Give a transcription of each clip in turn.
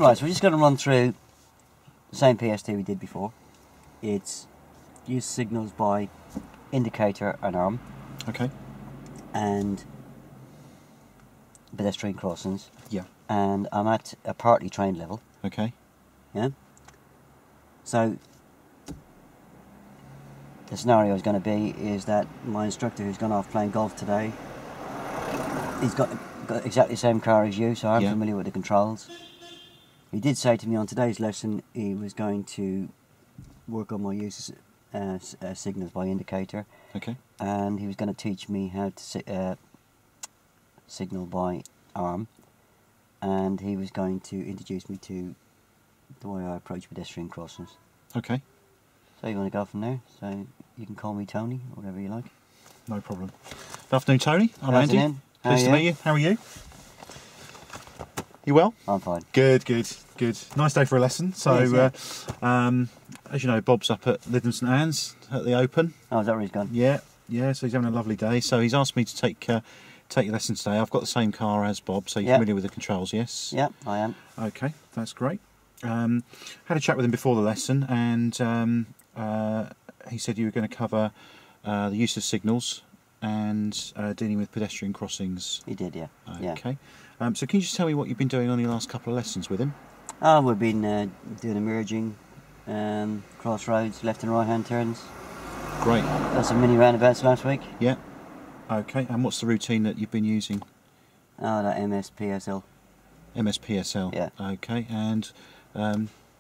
Right, so we're just going to run through the same PST we did before. It's use signals by indicator and arm. Okay. And pedestrian crossings. Yeah. And I'm at a partly trained level. Okay. Yeah. So the scenario is going to be is that my instructor, who's gone off playing golf today, he's got exactly the same car as you, so I'm familiar with the controls. He did say to me on today's lesson he was going to work on my use of signals by indicator. Okay. And he was going to teach me how to signal by arm, and he was going to introduce me to the way I approach pedestrian crossings. Okay. So you want to go from there? So you can call me Tony, or whatever you like. No problem. Good afternoon, Tony. I'm Andy. Andy. Pleased to meet you. How are you? You well? I'm fine. Good, good, good. Nice day for a lesson. So, yes, as you know, Bob's up at Lytham St Anne's at the Open. Oh, is that where he's gone? Yeah, yeah. So he's having a lovely day. So he's asked me to take your lesson today. I've got the same car as Bob, so you're familiar with the controls, yes? Yeah, I am. Okay, that's great. Had a chat with him before the lesson, and he said you were going to cover the use of signals and dealing with pedestrian crossings. He did, yeah. Okay. So can you just tell me what you've been doing on your last couple of lessons with him? Oh, we've been doing emerging, crossroads, left and right hand turns. Great. Got some mini roundabouts last week. Yeah. Okay, and what's the routine that you've been using? Oh, that MSPSL. MSPSL? Yeah. Okay, and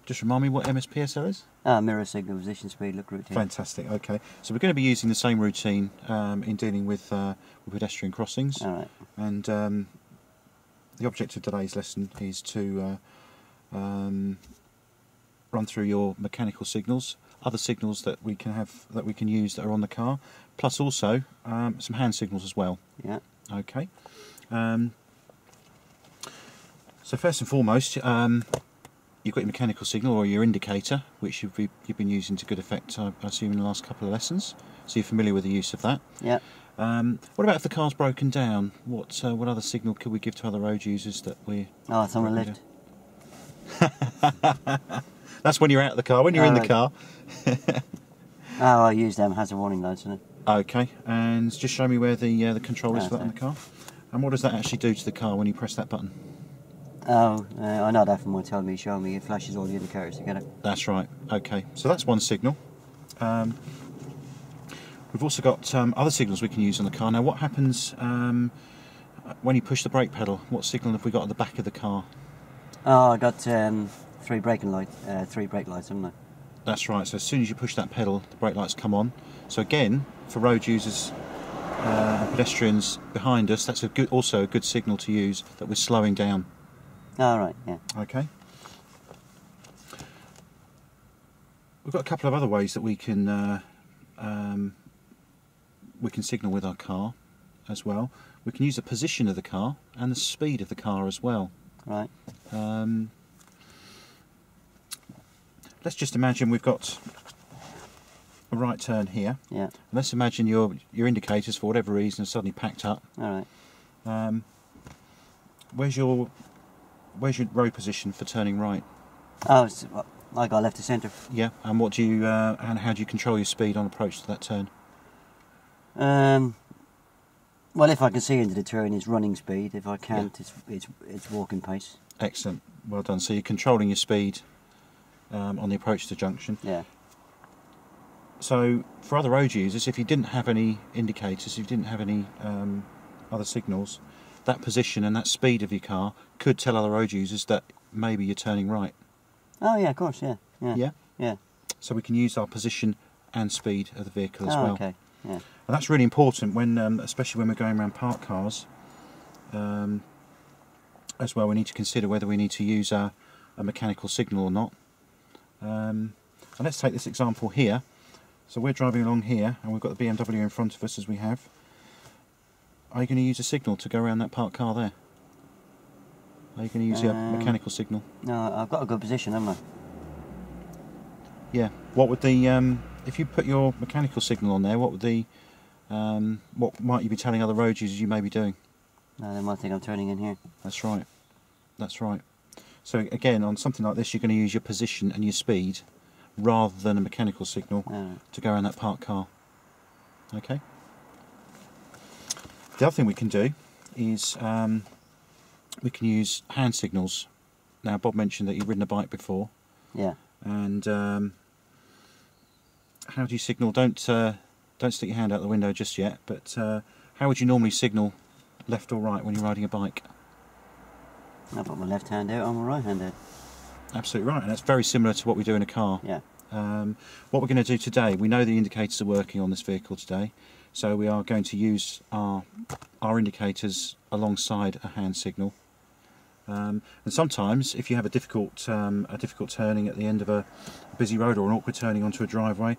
just remind me what MSPSL is? Mirror signal, position, speed, look routine. Fantastic, okay. So we're going to be using the same routine in dealing with pedestrian crossings. All right. And the object of today's lesson is to run through your mechanical signals, other signals that we can use that are on the car, plus also some hand signals as well. Yeah. Okay. So first and foremost, you've got your mechanical signal or your indicator, which you've been using to good effect, I assume, in the last couple of lessons. So you're familiar with the use of that. Yeah. What about if the car's broken down? What other signal could we give to other road users that we? Oh, it's on the lift. That's when you're out of the car. When you're in the car. Oh, I use them hazard warning lights, isn't it? Okay, and just show me where the control is for that on the car. And what does that actually do to the car when you press that button? Oh, I know that from my telling me, showing me it flashes all the indicators together. That's right. Okay, so that's one signal. We've also got other signals we can use on the car. Now, what happens when you push the brake pedal? What signal have we got at the back of the car? Oh, I got three brake lights, haven't I? That's right. So as soon as you push that pedal, the brake lights come on. So again, for road users and pedestrians behind us, that's also a good signal to use that we're slowing down. Oh, right, yeah. Okay. We've got a couple of other ways that we can signal with our car as well. We can use the position of the car and the speed of the car as well. Right. Let's just imagine we've got a right turn here. Yeah. And let's imagine your indicators, for whatever reason, are suddenly packed up. All right. Where's your road position for turning right? Oh, I got left to centre. Yeah. And what do you and how do you control your speed on approach to that turn? Well, if I can see into the turn, it's running speed. If I can't, it's walking pace. Excellent. Well done. So you're controlling your speed on the approach to the junction. Yeah. So for other road users, if you didn't have any indicators, if you didn't have any other signals, that position and that speed of your car could tell other road users that maybe you're turning right. Oh yeah, of course, yeah. Yeah. So we can use our position and speed of the vehicle as well. Okay. Yeah. And that's really important when, especially when we're going around parked cars. As well, we need to consider whether we need to use a mechanical signal or not. And let's take this example here. So we're driving along here, and we've got the BMW in front of us as we have. Are you going to use a signal to go around that parked car there? Are you going to use your mechanical signal? No, I've got a good position, haven't I? Yeah. What would the if you put your mechanical signal on there? What would the what might you be telling other road users you may be doing? No, they might think I'm turning in here. That's right. That's right. So again, on something like this, you're going to use your position and your speed rather than a mechanical signal to go around that parked car. Okay. The other thing we can do is we can use hand signals. Now, Bob mentioned that you've ridden a bike before. Yeah. And how do you signal? Don't stick your hand out the window just yet. But how would you normally signal, left or right, when you're riding a bike? I put my left hand out on my right hand out. Absolutely right, and that's very similar to what we do in a car. Yeah. What we're going to do today, we know the indicators are working on this vehicle today, so we are going to use our indicators alongside a hand signal. And sometimes, if you have a difficult turning at the end of a busy road or an awkward turning onto a driveway,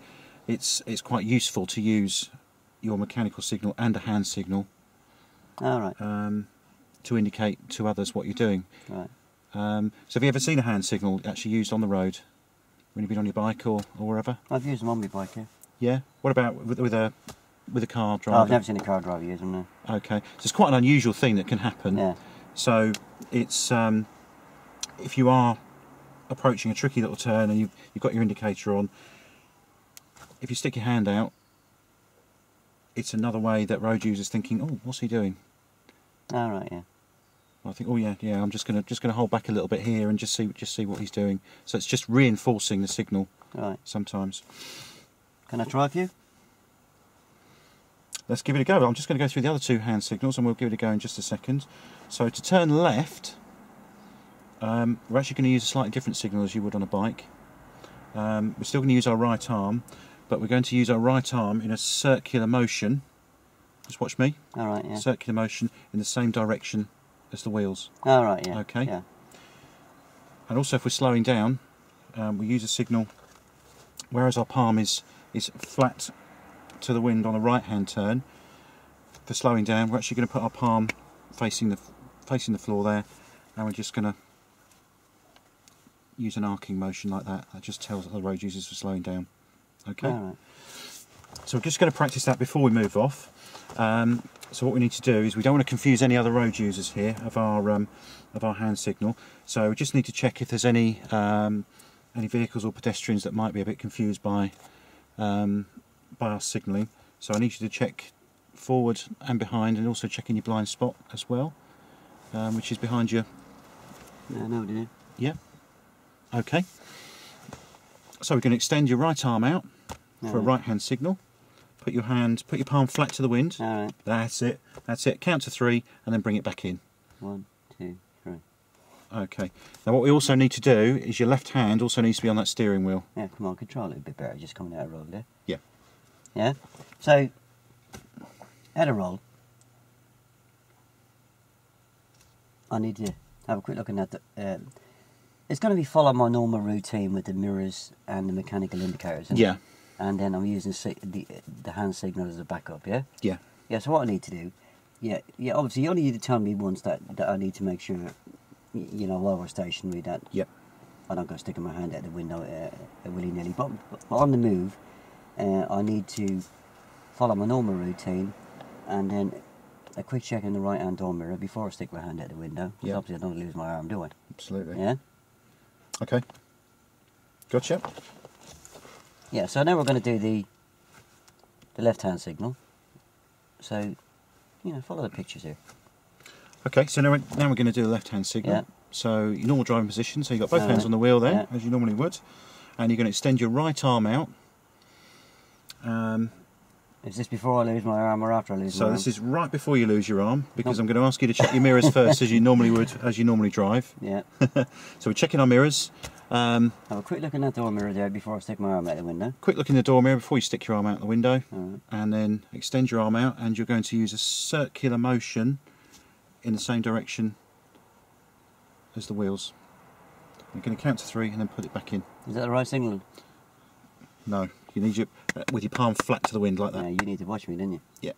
it's quite useful to use your mechanical signal and a hand signal. All right. To indicate to others what you're doing. Right. So have you ever seen a hand signal actually used on the road when you've been on your bike or wherever? I've used them on my bike, yeah. Yeah. What about with a car driver? Oh, I've never seen a car driver use them, no. Okay. So it's quite an unusual thing that can happen. Yeah. So it's if you are approaching a tricky little turn and you've got your indicator on, if you stick your hand out, it's another way that road users thinking, oh, what's he doing? All right, yeah. I think, oh yeah, I'm just gonna hold back a little bit here and just see what he's doing. So it's just reinforcing the signal. Right. Sometimes. Can I try a few? Let's give it a go. I'm just going to go through the other two hand signals and we'll give it a go in just a second. So to turn left, we're actually going to use a slightly different signal as you would on a bike. We're still going to use our right arm, but we're going to use our right arm in a circular motion. Just watch me. All right, yeah. Circular motion in the same direction as the wheels. All right, yeah. Okay. Yeah. And also, if we're slowing down, we use a signal. Whereas our palm is flat to the wind on a right-hand turn, for slowing down, we're actually going to put our palm facing the floor there, and we're just going to use an arcing motion like that. That just tells other road users for slowing down. Okay. All right. So we're just going to practice that before we move off. So what we need to do is we don't want to confuse any other road users here of our hand signal. So we just need to check if there's any vehicles or pedestrians that might be a bit confused by our signalling. So I need you to check forward and behind, and also check in your blind spot as well, which is behind you. Yeah, no, did you? Yeah. Okay. So we're going to extend your right arm out for a right hand signal. Put your palm flat to the wind. All right. That's it. That's it. Count to 3 and then bring it back in. 1, 2, 3. Okay. Now what we also need to do is your left hand also needs to be on that steering wheel. Yeah, come on, control it a bit better, just coming out of roll there. Yeah. Yeah? So, at a roll, I need to have a quick look at that. It's going to be follow my normal routine with the mirrors and the mechanical indicators. Yeah. And then I'm using the hand signal as a backup, yeah? Yeah. Yeah, so what I need to do, obviously you only need to tell me once that I need to make sure, while we're stationary, that Yep. I don't go sticking my hand out the window willy-nilly. But on the move, I need to follow my normal routine, and then a quick check in the right-hand door mirror before I stick my hand out the window. Yeah. Obviously I don't lose my arm, do I? Absolutely. Yeah? Okay. Gotcha. Yeah, so now we're going to do the left-hand signal. So, follow the pictures here. Okay, so now we're going to do the left-hand signal. Yeah. So your normal driving position, so you've got both hands on the wheel there, as you normally would. And you're going to extend your right arm out. Is this before I lose my arm or after I lose my arm? So this is right before you lose your arm, because I'm going to ask you to check your mirrors first, as you normally would, as you normally drive. Yeah. So we're checking our mirrors. Have a quick look in that door mirror there before I stick my arm out the window. Quick look in the door mirror before you stick your arm out the window. Right. And then extend your arm out, and you're going to use a circular motion in the same direction as the wheels. You're going to count to 3 and then put it back in. Is that the right signal? No, you need your with your palm flat to the wind like that. Yeah, you need to watch me, didn't you? Yeah.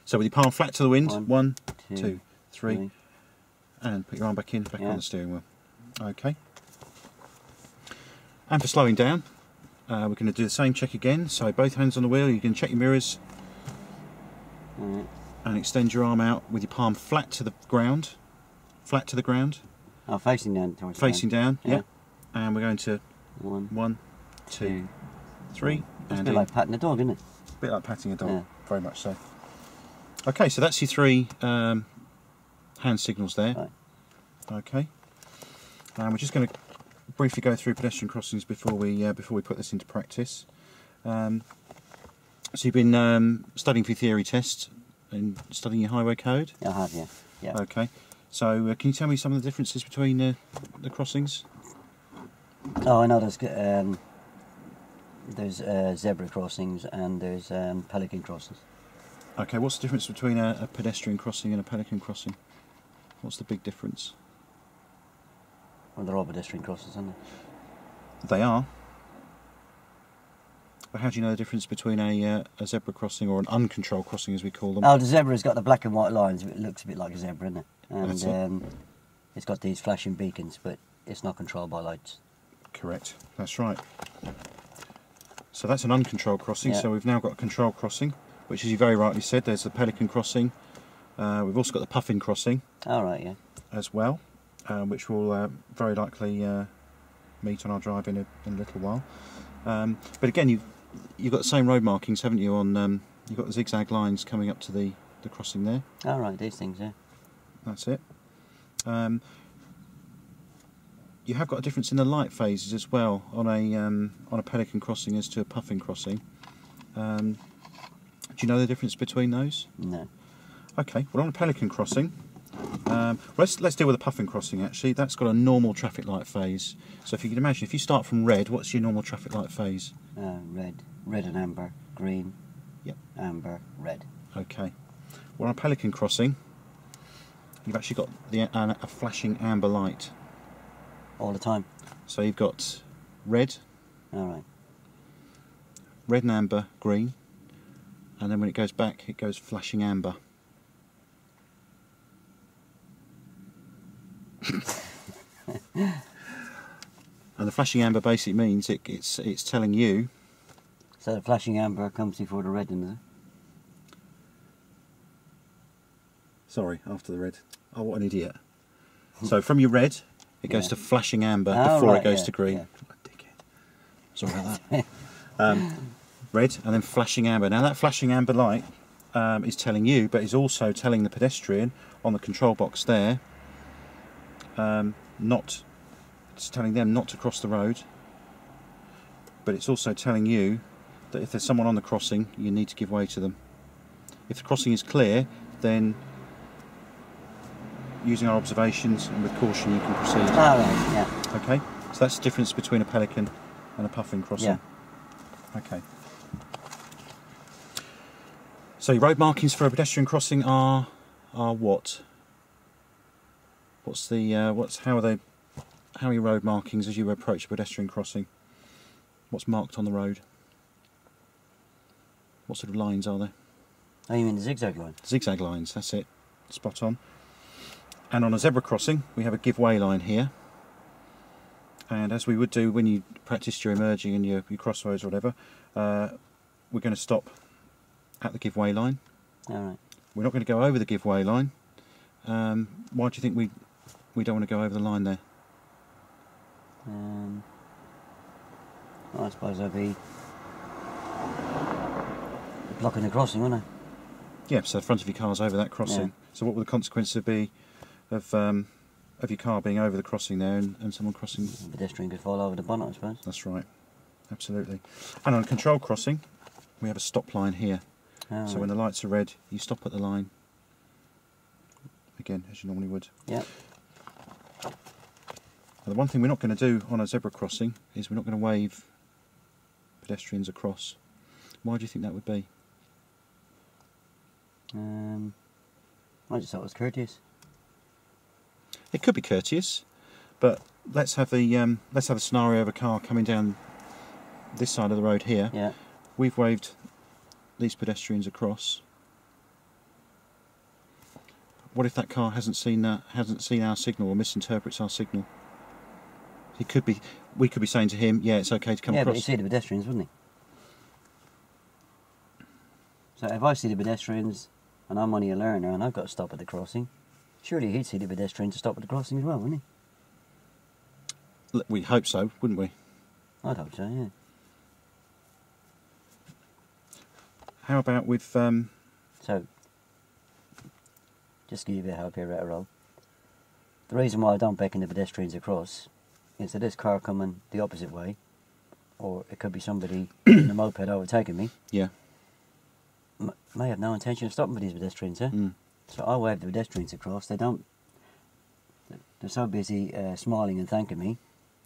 So with your palm flat to the wind, 1, 2, 3, 3. and put your arm back on the steering wheel. Okay. And for slowing down, we're going to do the same check again. So both hands on the wheel, you can check your mirrors, and extend your arm out with your palm flat to the ground. Flat to the ground. Oh, facing down towards Facing down, yeah. yeah. And we're going to 1, 2, 3. It's a and bit in. like patting a dog, isn't it? A bit like patting a dog, Yeah. very much so. Okay, so that's your 3 hand signals there. Right. Okay. And we're just going to briefly go through pedestrian crossings before we put this into practice. So you've been studying for your theory test and studying your highway code? I have, yeah. Yeah. Okay. So can you tell me some of the differences between the crossings? Oh, I know there's zebra crossings and there's pelican crossings. Okay, what's the difference between a pedestrian crossing and a pelican crossing? What's the big difference? Well, they're all pedestrian crossings, aren't they? They are. But how do you know the difference between a zebra crossing or an uncontrolled crossing, as we call them? Oh, the zebra's got the black and white lines. It looks a bit like a zebra, isn't it? And That's it. It's got these flashing beacons, but it's not controlled by lights. Correct, that's right. So that's an uncontrolled crossing, Yeah. so we've now got a controlled crossing, which, as you very rightly said, there's the pelican crossing. We've also got the puffin crossing All right, yeah. as well, which we'll very likely meet on our drive in a little while. But again, you've got the same road markings, haven't you? On you've got the zigzag lines coming up to the crossing there. All right, these things, yeah. That's it. You have got a difference in the light phases as well on a pelican crossing as to a puffin crossing. Do you know the difference between those? No. Okay, well, on a pelican crossing, let's deal with a puffin crossing. Actually, that's got a normal traffic light phase. So if you can imagine, if you start from red, what's your normal traffic light phase? Red and amber, green, Yep. amber, red. Okay. Well, on a pelican crossing, you've actually got a flashing amber light. All the time. So you've got red, All right. red and amber, green, and then when it goes back, it goes flashing amber. And the flashing amber basically means it's telling you. So the flashing amber comes before the red, isn't it? Sorry, after the red. Oh, what an idiot. So from your red, it goes Yeah. to flashing amber Oh, before right, it goes yeah, to green. yeah. What a dickhead. Sorry about that. Red and then flashing amber. Now that flashing amber light is telling you, but is also telling the pedestrian on the control box there, it's telling them not to cross the road, but it's also telling you that if there's someone on the crossing, you need to give way to them. If the crossing is clear, then using our observations and with caution you can proceed. All right, yeah. Okay, so that's the difference between a pelican and a puffin crossing. Yeah. Okay. So your road markings for a pedestrian crossing are what? How are your road markings as you approach a pedestrian crossing? What's marked on the road? What sort of lines are there? Oh, you mean the zigzag line? Zigzag lines, that's it. Spot on. And on a zebra crossing, we have a give way line here. And as we would do when you practiced your emerging and your crossroads or whatever, we're going to stop at the give way line. All right. We're not going to go over the give way line. Why do you think we don't want to go over the line there? Well, I suppose I'd be blocking the crossing, wouldn't I? Yeah, so the front of your car's over that crossing. Yeah. So what would the consequences be of your car being over the crossing there and someone crossing? The pedestrian could fall over the bonnet, I suppose. That's right, absolutely. And on a control crossing, we have a stop line here. All So right. when the lights are red, you stop at the line. Again, as you normally would. Yep. Now, the one thing we're not going to do on a zebra crossing is we're not going to wave pedestrians across. Why do you think that would be? I just thought it was courteous. It could be courteous, but let's have the scenario of a car coming down this side of the road here. Yeah. We've waved these pedestrians across. What if that car hasn't seen our signal or misinterprets our signal? We could be saying to him, yeah, it's okay to come Yeah, but across. he'd see the pedestrians, wouldn't he? So if I see the pedestrians and I'm only a learner and I've got to stop at the crossing, surely he'd see the pedestrians to stop at the crossing as well, wouldn't We hope so, wouldn't we? I'd hope so, yeah. How about with... So, just to give you a bit of help here, right, roll. The reason why I don't beckon the pedestrians across is that this car coming the opposite way, or it could be somebody in a moped overtaking me. Yeah. May have no intention of stopping for these pedestrians, eh? Mm. So I wave the pedestrians across. They don't. They're so busy smiling and thanking me,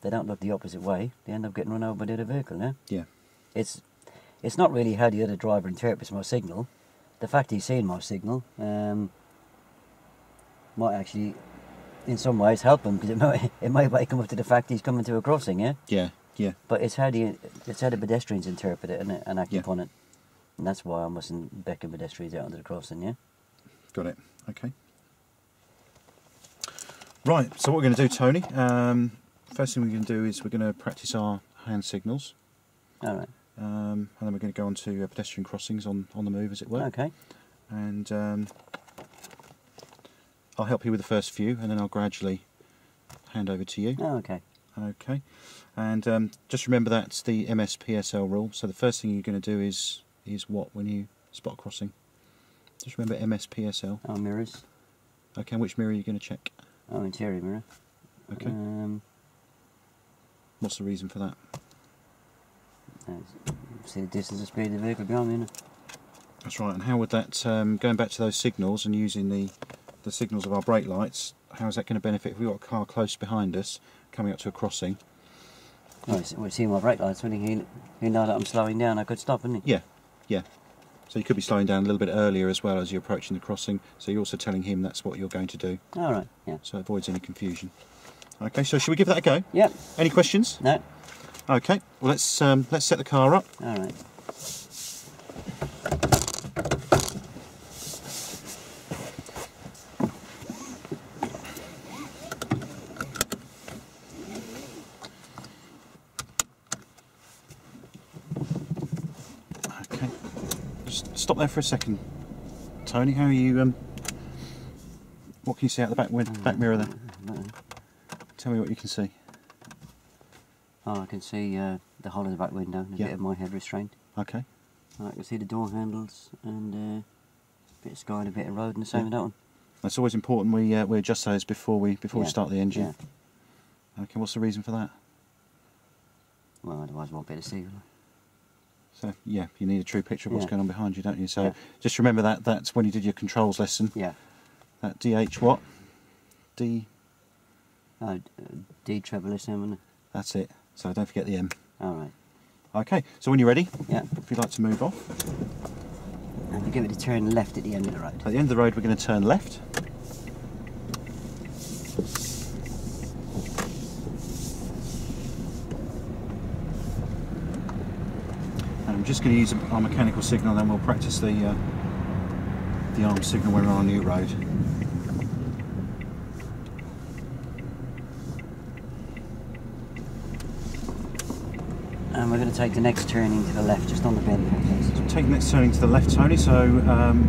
they don't look the opposite way. They end up getting run over by the other vehicle. Yeah. Yeah. It's not really how the other driver interprets my signal. The fact he's seeing my signal might actually, in some ways, help him, because it might wake him up to the fact he's coming to a crossing. Yeah. Yeah. Yeah. But it's how the pedestrians interpret it and act upon it. And that's why I mustn't beckon pedestrians out onto the crossing, yeah? Got it. Okay. Right, so what we're going to do, Tony, first thing we're going to do is we're going to practice our hand signals. All right. And then we're going to go on to pedestrian crossings on the move, as it were. Okay. And I'll help you with the first few, and then I'll gradually hand over to you. Oh, okay. Okay. And just remember that's the MSPSL rule. So the first thing you're going to do is what when you spot a crossing? Just remember MSPSL. Oh, mirrors. Okay, and which mirror are you going to check? Oh, interior mirror. Okay. What's the reason for that? See the distance and speed of the vehicle behind me, innit? That's right. And how would that, going back to those signals and using the signals of our brake lights, how is that going to benefit if we've got a car close behind us coming up to a crossing? Well, we've seen my brake lights, wouldn't he know that I'm slowing down, I could stop, wouldn't he? Yeah, yeah. So you could be slowing down a little bit earlier as well as you're approaching the crossing, so you're also telling him that's what you're going to do. All right, yeah. So it avoids any confusion. Okay, so should we give that a go? Yep. Any questions? No. Okay, well let's set the car up. All right. Okay, just stop there for a second, Tony. How are you? What can you see out the back mirror there? Tell me what you can see. Oh, I can see the hole in the back window and a bit of my head restraint. Okay. I can see the door handles and a bit of sky and a bit of road, and the same with that one. It's always important we adjust those before we start the engine. Yeah. Okay. What's the reason for that? Well, otherwise I won't be able to see. Will I? So yeah, you need a true picture of what's going on behind you, don't you? So Yeah. just remember that's when you did your controls lesson. Yeah. That DH what? D. D treble S M, isn't it? That's it. So don't forget the M. All right. Okay. So when you're ready, Yeah. if you'd like to move off. And we give it a turn left at the end of the road. At the end of the road, we're going to turn left. And I'm just going to use our mechanical signal, and then we'll practice the arm signal when we're on a new road. And we're going to take the next turning to the left, just on the bend here, please. So take the next turning to the left, Tony. So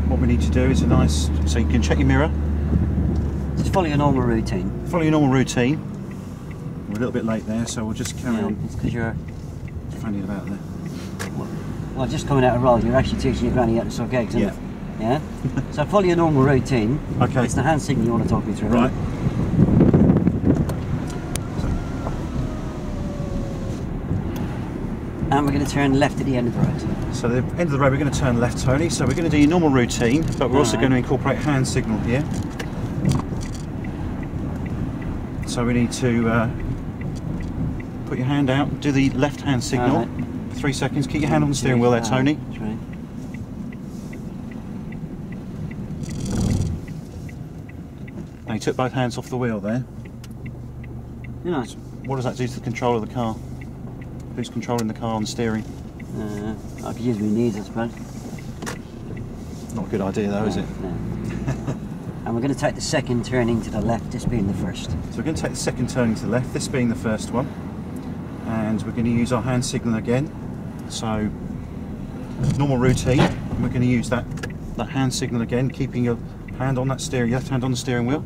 what we need to do is so you can check your mirror. Just follow your normal routine. Follow your normal routine. We're a little bit late there, so we'll just carry on. It's because you're... Fanning about there. Well, just coming out of road, you're actually teaching your granny how to suck eggs, isn't it? Yeah? So follow your normal routine. Okay. It's the hand signal you want to talk me through. Right. And we're going to turn left at the end of the road. So the end of the road we're going to turn left, Tony. So we're going to do your normal routine, but we're also going to incorporate hand signal here. So we need to put your hand out, do the left hand signal for 3 seconds. Keep your hand on the steering wheel there, Tony. That's right. Now you took both hands off the wheel there. You know, What does that do to the control of the car? Who's controlling the car on the steering? I could use my knees, I suppose. Not a good idea though, is it? No. And we're going to take the second turning to the left, this being the first. So we're going to take the second turning to the left, this being the first one. And we're going to use our hand signal again. So, normal routine. And we're going to use that hand signal again, keeping your hand on that steering, your left hand on the steering wheel.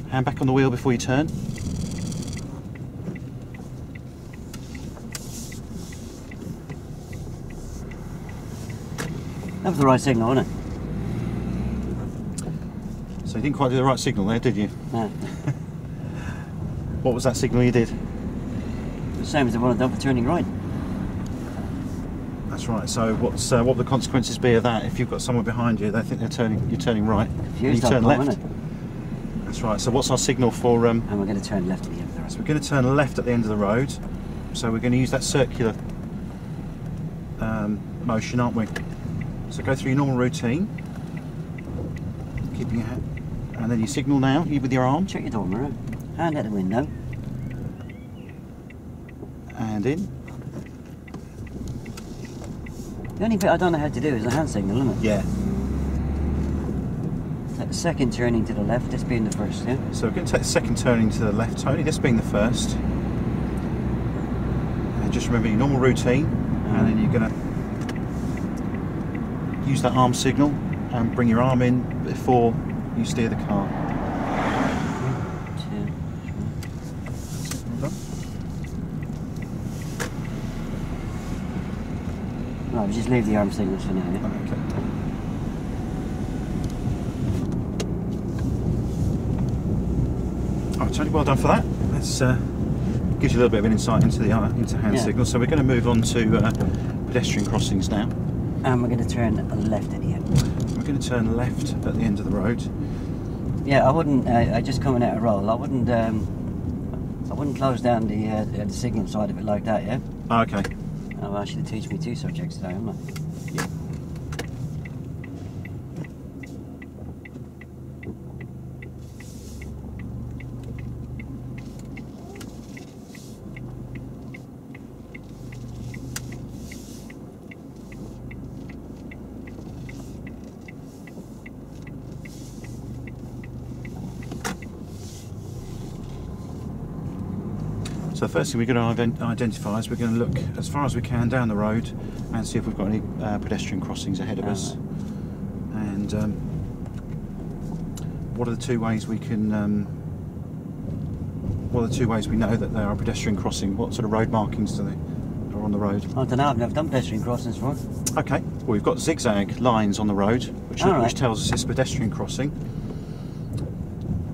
Hand back on the wheel before you turn. That was the right signal, wasn't it? So you didn't quite do the right signal there, did you? No. What was that signal you did? The same as the one I've done for turning right. That's right. So what would the consequences be of that? If you've got someone behind you, they think you're turning right, and you turn left. That's right. So what's our signal for? And we're going to turn left at the end of the road. So we're going to turn left at the end of the road. So we're going to use that circular motion, aren't we? So go through your normal routine, keeping your hand, and then you signal now with your arm. Check your door mirror. Hand at the window. And in. The only bit I don't know how to do is the hand signal, isn't it? Yeah. Take the second turning to the left, this being the first, yeah? So we're going to take the second turning to the left, Tony, this being the first. And just remember your normal routine, and then you're going to use that arm signal and bring your arm in before you steer the car. Right, we'll just leave the arm signals for now, yeah? Okay. Alright, Tony, well done for that. Let's gives you a little bit of an insight into the into hand signals. So we're going to move on to pedestrian crossings now. And we're going to turn left at the end. We're going to turn left at the end of the road. Yeah, I wouldn't. I just coming out of roll. I wouldn't close down the signal side of it like that. Yeah. Oh, okay. I've asked you to teach me 2 subjects today, haven't I? Yeah. So the first thing we're going to identify is we're going to look as far as we can down the road and see if we've got any pedestrian crossings ahead of us. And what are the 2 ways we can? What are the 2 ways we know that they are a pedestrian crossing? What sort of road markings are on the road? I don't know. I've never done pedestrian crossings before. Okay. Well, we've got zigzag lines on the road, which tells us it's a pedestrian crossing.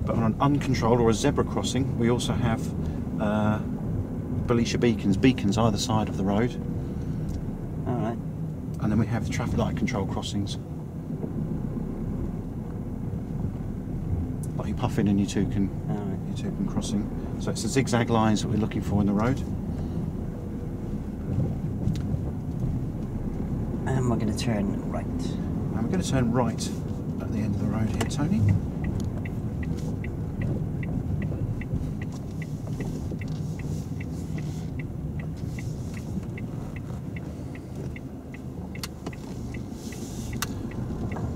But on an uncontrolled or a zebra crossing, we also have Belisha beacons either side of the road. Alright. And then we have the traffic light control crossings. Like your puffin and your toucan, crossing. So it's the zigzag lines that we're looking for in the road. And we're going to turn right. And we're going to turn right at the end of the road here, Tony.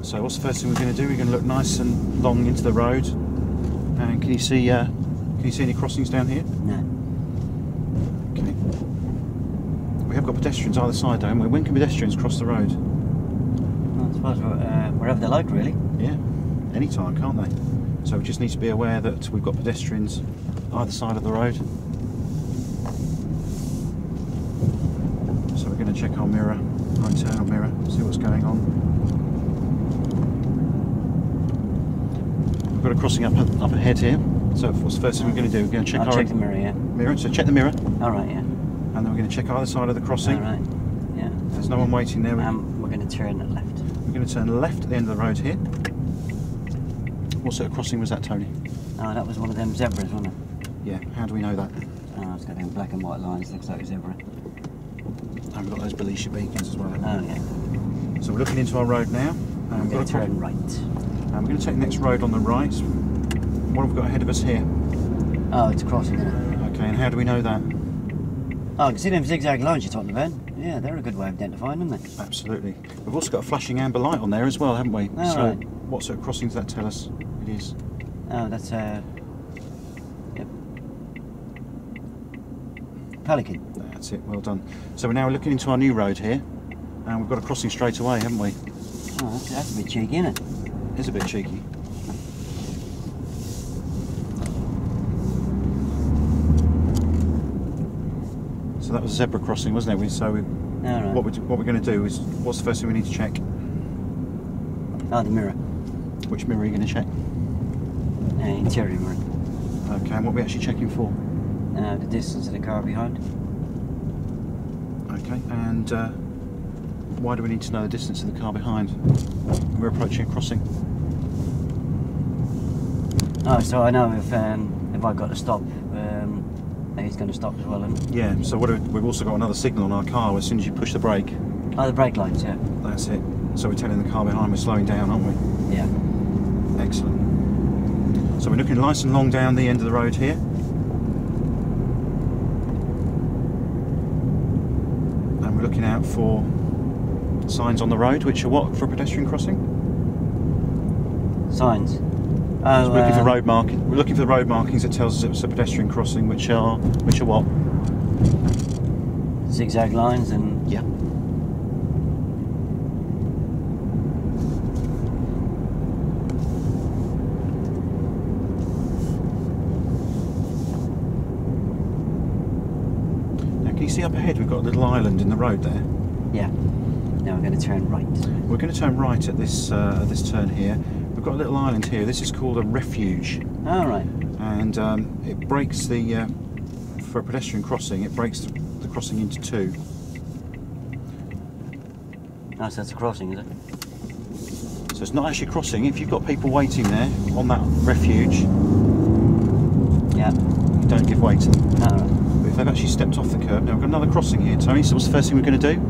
So what's the first thing we're going to do? We're going to look nice and long into the road. And can you see any crossings down here? No. Okay. We have got pedestrians either side, don't we? When can pedestrians cross the road? Well, I suppose wherever they like, really. Yeah, any time, can't they? So we just need to be aware that we've got pedestrians either side of the road. So we're going to check our mirror, our internal mirror, see what's going on. We've got a crossing up ahead here. So what's the first thing we're going to do? We're going to check check the mirror, yeah. Mirror. So check the mirror. All right, yeah. And then we're going to check either side of the crossing. All right, yeah. There's no one waiting there. We're going to turn left. We're going to turn left at the end of the road here. What sort of crossing was that, Tony? Oh, that was one of them zebras, wasn't it? Yeah. How do we know that? Oh, it's got them black and white lines. Looks like a zebra. And we've got those Belisha beacons as well. Oh, yeah. So we're looking into our road now. We're going to turn right. And we're going to take the next road on the right. What have we got ahead of us here? Oh, it's a crossing, isn't it? Okay, and how do we know that? Oh, I can see them zigzag lines you're talking about. Yeah, they're a good way of identifying them, aren't they? Absolutely. We've also got a flashing amber light on there as well, haven't we? Oh, so right. What sort of crossing does that tell us it is? Oh, that's yep. Pelican. That's it, well done. So we're now looking into our new road here, and we've got a crossing straight away, haven't we? Oh, that's a bit cheeky, isn't it? It's a bit cheeky. So that was a zebra crossing, wasn't it? So Right. what we're going to do is, what's the first thing we need to check? Oh, the mirror. Which mirror are you going to check? Interior mirror. Okay, and what are we actually checking for? The distance of the car behind. Okay, and why do we need to know the distance of the car behind? We're approaching a crossing. Oh, so I know if I've got to stop, he's going to stop as well. And yeah. So we've also got another signal on our car as soon as you push the brake. Oh, the brake lights, yeah. That's it. So we're telling the car behind we're slowing down, aren't we? Yeah. Excellent. So we're looking nice and long down the end of the road here. And we're looking out for signs on the road, which are what for a pedestrian crossing? Signs. So we're looking for road marking. We're looking for the road markings that tells us it's a pedestrian crossing, which are what? Zigzag lines and yeah. Now, can you see up ahead? We've got a little island in the road there. Yeah. Now we're going to turn right. We're going to turn right at this turn here. We've got a little island here. This is called a refuge. All right. And it breaks the for a pedestrian crossing. It breaks the crossing into two. Oh, so that's a crossing, is it? So it's not actually a crossing. If you've got people waiting there on that refuge, yeah, you don't give way to them. All right. But if they've actually stepped off the curb, now we've got another crossing here, Tony. So what's the first thing we're going to do?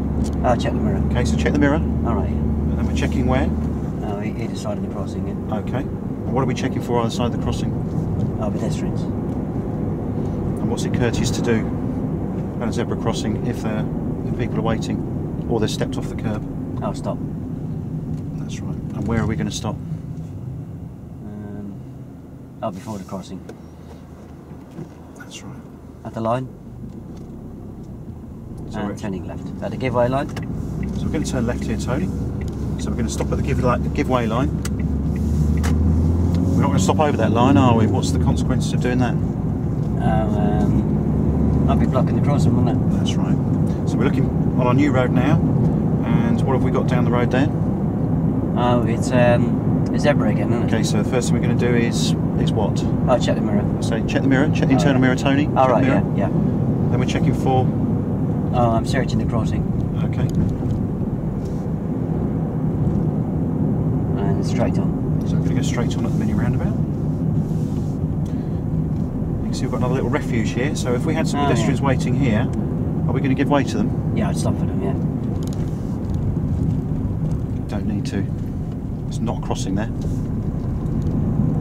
I'll check the mirror. Okay, so check the mirror. All right. And then we're checking where? Either side of the crossing, yeah. Okay. And what are we checking for either side of the crossing? Oh, pedestrians. And what's it courteous to do at a zebra crossing if people are waiting or they've stepped off the curb? Oh, stop. That's right. And where are we going to stop? Before the crossing. That's right. At the line. So and turning left. At the giveaway line. So we're going to turn left here, Tony. So we're going to stop at the giveaway line. We're not going to stop over that line, are we? What's the consequences of doing that? I'll be blocking the crossing, wouldn't it? That's right. So we're looking on our new road now, and what have we got down the road there? Oh, it's a zebra again, isn't it? Okay, so the first thing we're going to do is what? Oh, check the mirror. So check the mirror, check the internal mirror, Tony. All right, yeah. Then we're checking for... Oh, I'm searching the crossing. Okay. And straight on. So we're going to go straight on at the mini roundabout. You can see we've got another little refuge here, so if we had some pedestrians waiting here, are we going to give way to them? Yeah, I'd stop for them, yeah. Don't need to. It's not a crossing there.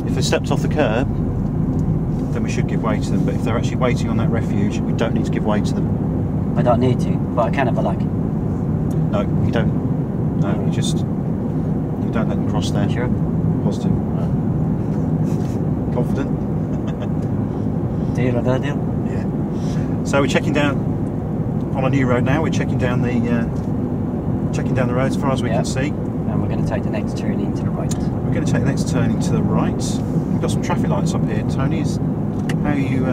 If they stepped off the curb, then we should give way to them, but if they're actually waiting on that refuge, we don't need to give way to them. I don't need to, but I can if I like. No, you don't. No, you don't let them cross there. Sure? Positive. Confident? Deal or no deal? Yeah. So we're checking down on a new road now. We're checking down the road as far as we can see. And we're going to take the next turning to the right. We're going to take the next turning to the right. We've got some traffic lights up here. Tony, how are you?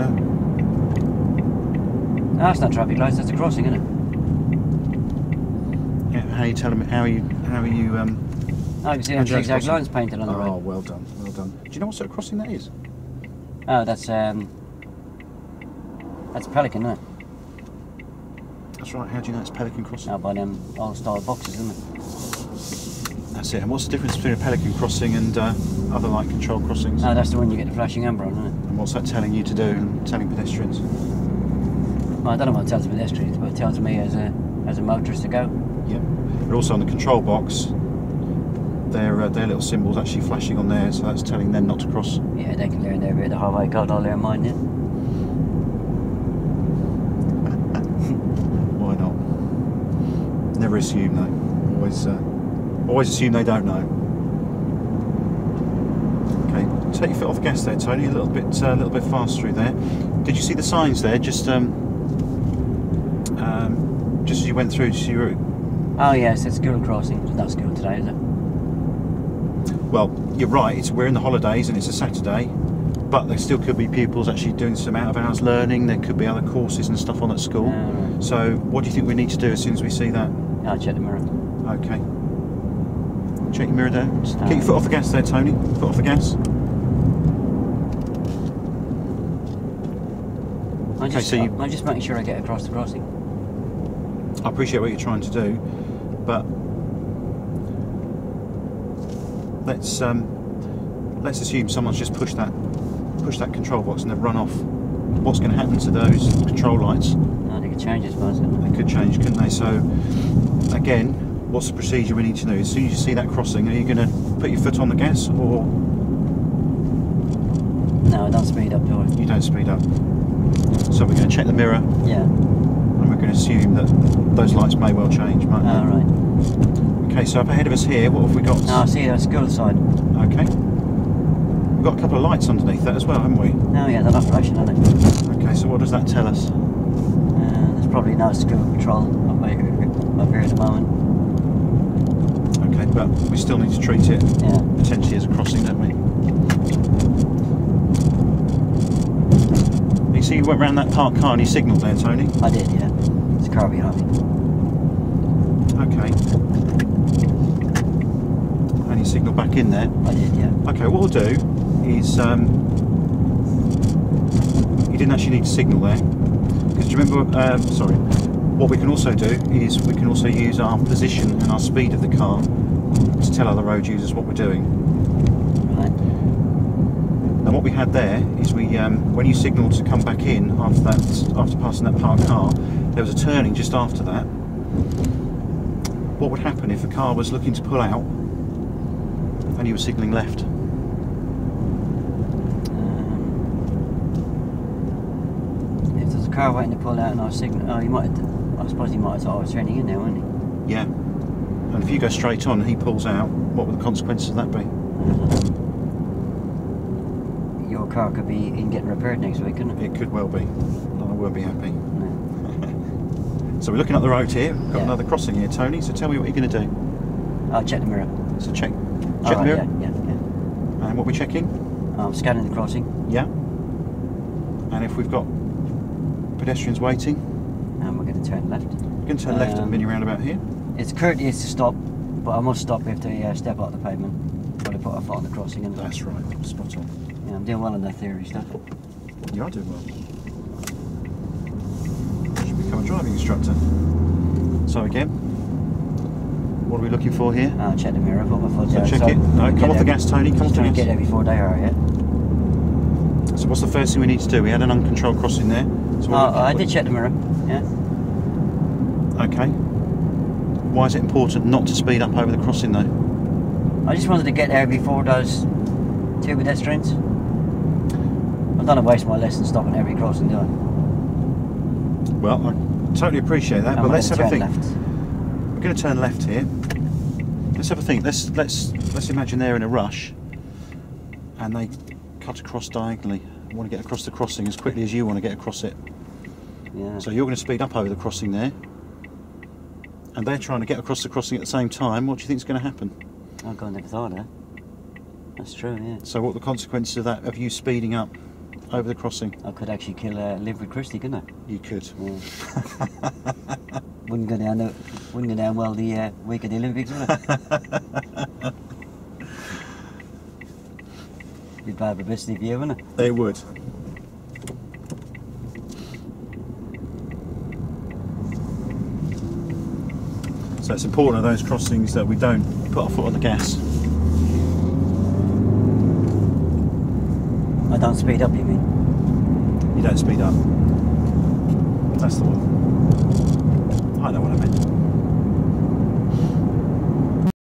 No, that's not traffic lights. That's a crossing, isn't it? Yeah. How are you telling me? How are you? I can see them zigzag lines painted on the road. Oh, well done, well done. Do you know what sort of crossing that is? Oh, that's a pelican, isn't it? That's right. How do you know it's Pelican crossing? Out by them old-style boxes, isn't it? That's it. And what's the difference between a Pelican crossing and other light control crossings? Oh, that's the one you get the flashing amber on, isn't it? And what's that telling you to do and telling pedestrians? Well, I don't know what it tells pedestrians, but it tells me as a motorist to go. Yep. But also on the control box, their little symbols actually flashing on there, so that's telling them not to cross. Yeah, they can learn their bit of the highway code. I'll learn mine, yeah. Why not? Never assume though. Always assume they don't know. Okay, take your foot off the gas there, Tony. A little bit fast through there. Did you see the signs there? Just as you went through, so you were... Oh yes, it's school crossing. It's not school today, is it? Well, you're right. We're in the holidays and it's a Saturday, but there still could be pupils actually doing some out of hours learning. There could be other courses and stuff on at school. Right. So, what do you think we need to do as soon as we see that? I'll check the mirror. Okay. Check your mirror down. Just keep your foot off the gas there, Tony. Foot off the gas. I'm just making sure I get across the crossing. I appreciate what you're trying to do, but let's assume someone's just pushed that control box and they've run off. What's going to happen to those control lights? No, they could change, I suppose. They could change, couldn't they? So again, what's the procedure we need to know? As soon as you see that crossing, are you going to put your foot on the gas, or no? I don't speed up, do I? You don't speed up. So we're going to check the mirror. Yeah. And we're going to assume that those lights may well change, might they? Oh, right. Okay, so up ahead of us here, what have we got? No, I see that's school side. Okay. We've got a couple of lights underneath that as well, haven't we? Oh yeah, they're not flashing, are they? Okay, so what does that tell us? There's probably no school patrol up here at the moment. Okay, but we still need to treat it potentially as a crossing, don't we? You see you went round that parked car and you signalled there, Tony? I did, yeah. There's a car behind me. Okay. And you signalled back in there? I did, yeah. Okay, what we'll do is, you didn't actually need to signal there, because do you remember, sorry, what we can also do is we can also use our position and our speed of the car to tell other road users what we're doing. Right. Now what we had there is when you signalled to come back in after passing that parked car, there was a turning just after that. What would happen if a car was looking to pull out and you were signalling left? If there's a car waiting to pull out and I was signaling, I suppose he might have thought I was turning in there, wouldn't he? Yeah. And if you go straight on and he pulls out, what would the consequences of that be? Your car could be in getting repaired next week, couldn't it? It could well be. I won't be happy. No. So we're looking up the road here. We've got another crossing here, Tony. So tell me what you're going to do. I'll check the mirror. So check All the mirror. Yeah. And what we're checking? I'm scanning the crossing. Yeah. And if we've got pedestrians waiting, And we're going to turn left. we're going to turn left at the mini roundabout here. It's courteous to stop, but I must stop if they step out the pavement. Got to put a foot on the crossing. And That's right. Spot on. yeah, I'm doing well in that theory stuff. You are doing well. You should become a driving instructor. So again, what are we looking for here? I'll check the mirror, put my foot So down. check it. No, come off the gas, Tony. Come off the Trying to gas. get there before they are, yeah. So what's the first thing we need to do? We had an uncontrolled crossing there. So I did check the mirror, yeah. Okay. Why is it important not to speed up over the crossing though? I just wanted to get there before those two pedestrians. I don't want to waste my lesson stopping every crossing, do I? Well, I totally appreciate that, but let's have a think. Left. We're going to turn left here. Let's have a think. Let's imagine they're in a rush and they cut across diagonally. I want to get across the crossing as quickly as you want to get across it. Yeah. So you're going to speed up over the crossing there, and they're trying to get across the crossing at the same time. What do you think is going to happen? Oh God, I never thought of that. That's true, yeah. So what are the consequences of that, of you speeding up over the crossing? I could actually live with Christie, couldn't I? You could. Yeah. wouldn't go down well the week of the Olympics, would it? Be bad publicity for you, wouldn't it? They would. So it's important at those crossings that we don't put our foot on the gas. I don't speed up, you mean? You don't speed up. That's the one. I know what I meant.